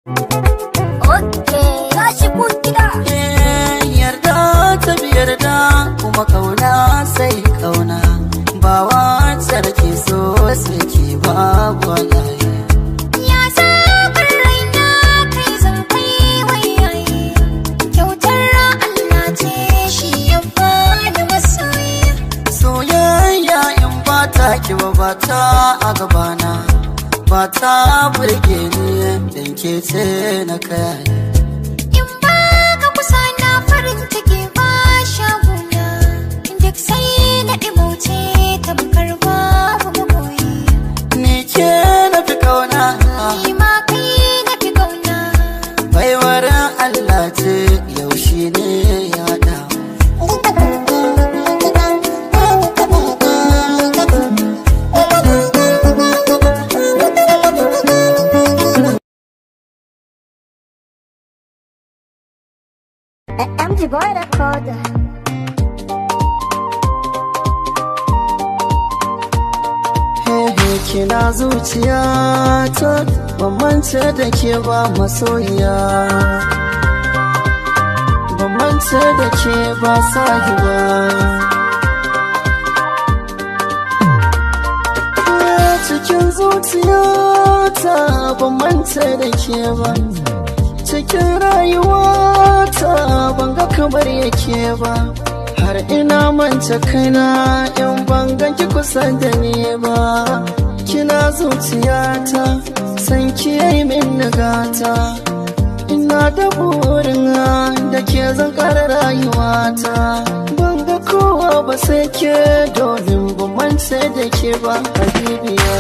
Okay, ya shigo gida. Yarda ta yarda kuma kauna sai kauna, ba wacce da ke so sai ke babu walaye. Ya zaɓar raina kai zan kai wayaye, kyautar Allah ce shi ya bani masoyi. Soyayya in ba ta ki ba ta a gabana, ba ta burge ni dan ke ce na kai. In ba ka kusa na farin ciki ba shaguna, duk sai na ɗimauce tamkar babu magoyi. Ni ke na fi kauna, Ni ma kai na fi kauna. baiwar Allah ce yaushe ne ya damu. MG Boy Recorder. Kina zuciyata ban mance da ke ba masoyiya, ban mance da ke ba sahiba. Cikin zuciyata ban mance da ke ba, cikin rayuwata ban ga kamar yake ba. Har ina manta kaina in ban ganki kusa da ni ba. Kina zuciyata san ki yi min nagata, ina da burin da ke zan kara rayuwata. Ban ga kowa ba sai ke, domin ban mance da ke ba habibiya.